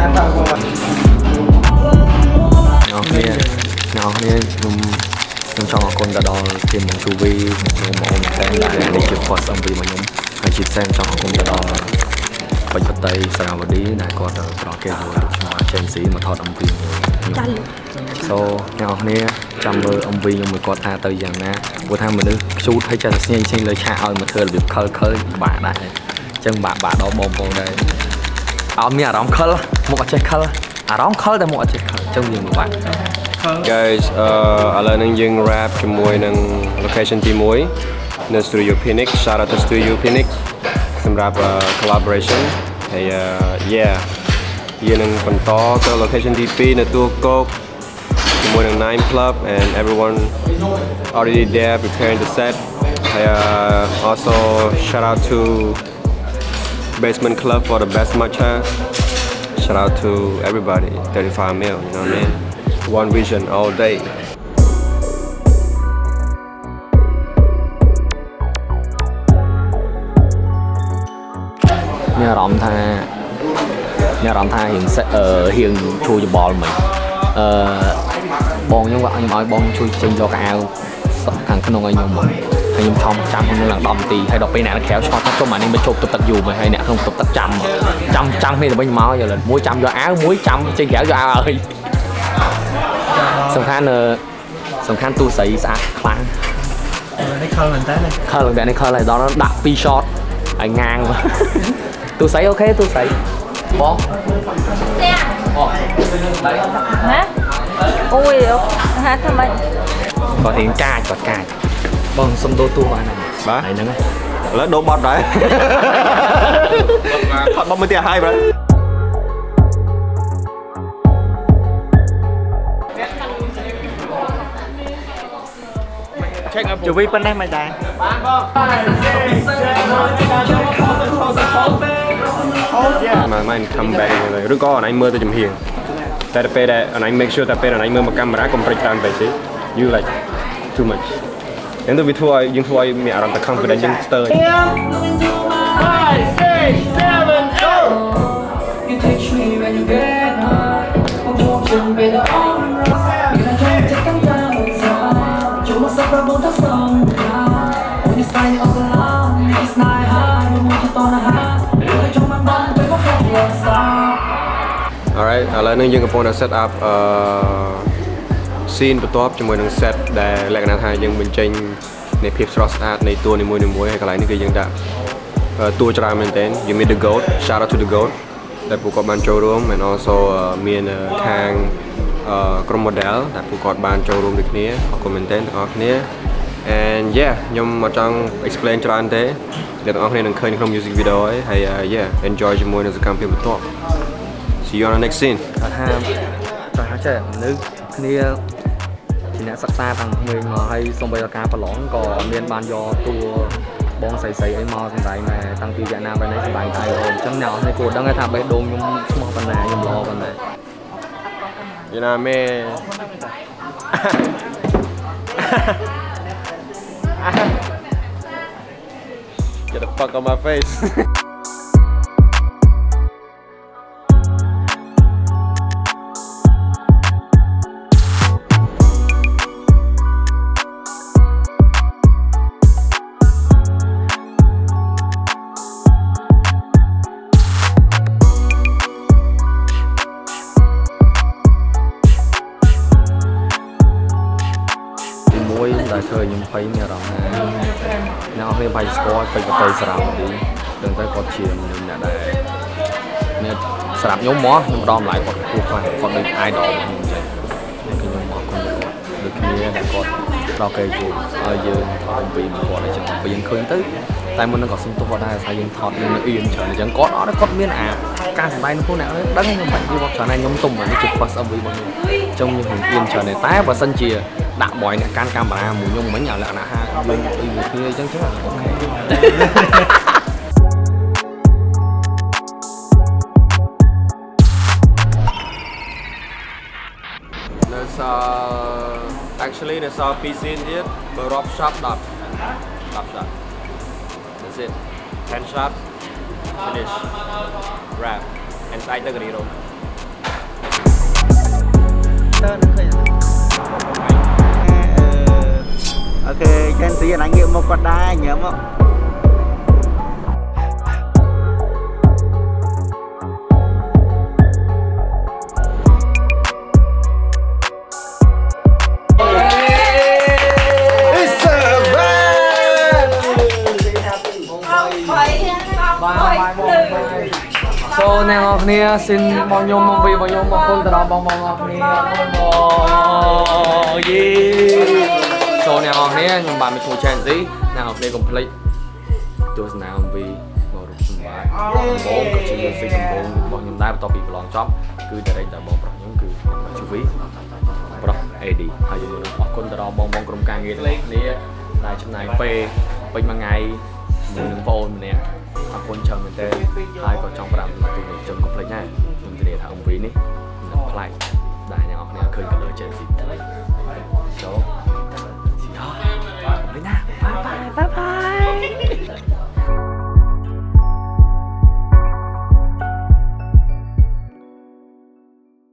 ខ្ញុំចង់អរគុណទៅដល់ทีมของชูវីខ្ញុំមកអូនតែនេះជា first MV របស់ខ្ញុំហើយជាផ្សេងចង់អរគុណទៅដល់បច្ចុប្បន្នសារវឌីដែលគាត់ប្រកគេមួយឈ្មោះ Agency មកថត MV ខ្ញុំ So អ្នកនរគ្នាចាំមើល MV ខ្ញុំមួយគាត់ថាទៅយ៉ាងណាព្រោះថាមនុស្សខ្ជូតហើយចេះតែស្ញែងចេញលើឆាកឲ្យមកធ្វើរបៀបខលបាក់ដែរអញ្ចឹងបាក់ដល់បងប្អូនដែរអត់មានអារម្មណ៍ខលមកអត់ចេះខលអារម្មណ៍ខលតែមកអត់ចេះខលអញ្ចឹងវាមិនបាក់ Guys ឥឡូវនេះយើង rap ជាមួយនឹង location ទី1នៅ Studio Phoenix shout out to Studio Phoenix សម្រាប់ collaboration ហើយ yeah យើងនឹងបន្តទៅ location ទី2នៅទួលគោកជាមួយនឹង Nine Club and everyone already there preparing the set ហើយ also shout out to Basement Club for the best matcha shout out to everybody 35 mil you know what I mean One vision all day មានអារម្មណ៍ថារៀងជួយច្បល់មិញបងខ្ញុំឲ្យបងជួយចេញយកកៅអៅខាងក្នុងឲ្យខ្ញុំមកហើយខ្ញុំចាំក្នុងឡើង10នាទីហើយដល់ពេលអ្នកក្រៅឆ្លត់ថាជុំអានេះមកជប់ទឹកទឹកយូរមកហើយអ្នកក្នុងទឹកចាំគ្នាទៅវិញមកយល់មួយចាំយកអាវមួយចាំចេញក្រៅយកអាវឲ្យសំខាន់ទូស្រីស្អាតខ្លាំងនេះខលមែនតើខលហើយដល់ដាក់2 shot ហើយងាងទូស្រីអូខេទូស្រីបងហ៎អូយហាត់ធ្វើម៉េចគាត់រៀងកាចបងសុំដូរទូបានបាទហ្នឹងឥឡូវដូរបត់ដែរថតបត់មួយទៀតហើយបាទជវីប៉ុណ្ណេះមិនដែរបានបងមិន come back ឬក៏អនឡាញមើលទៅចំហៀងតែពេលដែលអនឡាញ make sure តែពេលអនឡាញមើលមកកាមេរ៉ាកុំព្រិចច្រើនពេកទេ you like too much យ៉ាងទៅវាធ្វើឲ្យយើងមានអារម្មណ៍តែ confidence យើងស្ទើរ 5 6 7 go you teach me when you get high បងជួបជិនពេលដល់អនមានតែចិត្តកាន់តែចូលមកសាប់របស់ទៅសងអូនស្អីអត់ឡានេះស្នេហាមកទៅតនហាលើចង់មកបានទៅមកខ្លាំងស្អាត Alright ឥឡូវនេះយើងកំពុងតែ set up scene បន្ទាប់ជាមួយនឹង set ដែលលក្ខណៈថាយើងបញ្ចេញនៃភាពស្រស់ស្អាតនៃតួនីមួយៗហើយកន្លែងនេះគឺយើងដាក់តួច្រើនមែនទែនយើងមាន The Goat shout out to The Goat ដែលពួកគាត់បានចូលរួម and also មានខាងក្រុម model ដែលពួកគាត់បានចូលរួមដូចគ្នាអរគុណមែនទែនទាំងអស់គ្នា and yeah ខ្ញុំមកចង់ explain ច្រើនទេអ្នកទាំងអស់គ្នានឹងឃើញក្នុង music video ហើយ yeah enjoy ជាមួយនឹងសកម្មភាពបន្ទាប់ see you on the next scene ថាចេះមនុស្សគ្នាជាអ្នកសិក្សាតាំងក្មេងមកហើយសូម្បីតែការប្រឡងក៏មានបានយកតួបងស្រីអីមកសម្ដែងដែរតាំងពីវៀតណាមបែបនេះសម្ដែងដែរអូនអញ្ចឹងអ្នកនរគួរដឹងថាបេះដូងខ្ញុំស្មោះប៉ុណ្ណាខ្ញុំល្អប៉ុណ្ណា You know what I mean? Get the fuck on my face. Thời nhưng thấy nhà đó nó hay bay score bay vào tay sạp đi đừng tới còn chiều mình đã để nên sạp nhóm mó nhưng đom lại còn còn mình ai đó mình chạy nên cái nhóm mó còn được kia đã còn đo cây của dương thằng bị một quả này chẳng bị dân khơi tới tại mình nó có sinh tố vào đây sai dân thọt nên nó yên trở này chẳng có nó có miếng ca thằng bay nó không nào đắng nhưng mà đi vào trở này nhóm tùng mà nó chụp first âm bao nhiêu trong như hình yên trở này tá và sân chìa đặt bòi này can camera mùi nhung mấy nhà lợn ha bên kia chẳng chứ là actually there's a piece in it but rob shop shot that's it 10 shots finish wrap and side the grill tớ nó khơi ok Gen Z là nghiệm một con đai nhớ không So អ្នកនរគ្នាសិនបងខ្ញុំមកវិញបងខ្ញុំមកគុណទៅដល់បងប្អូនគ្នាយេ So អ្នកនរគ្នាខ្ញុំបានមកឈ្មោះ Gen Z អ្នកនរគ្នាកុំភ្លេចទស្សនា MV មករូបសម្បត្តិបងក៏ជា music ដំបូងរបស់ខ្ញុំដែរបន្ទាប់ពីប្រឡងចប់គឺ director បងប្រុសខ្ញុំគឺchú Vy ប្រុស AD ហើយយើងអរគុណទៅដល់បងក្រុមការងារទាំងគ្នាដែលចំណាយពេលពេញមួយថ្ងៃជាមួយនឹងបងម្នាក់អរគុណច្រើនមែនទែនហើយក៏ចង់ប្រាប់ទូនេះខ្ញុំកុំភ្លេចដែរខ្ញុំធានាថា MV នេះនឹងប្លែកដែលអ្នកនរគ្នាឃើញ color Gen Z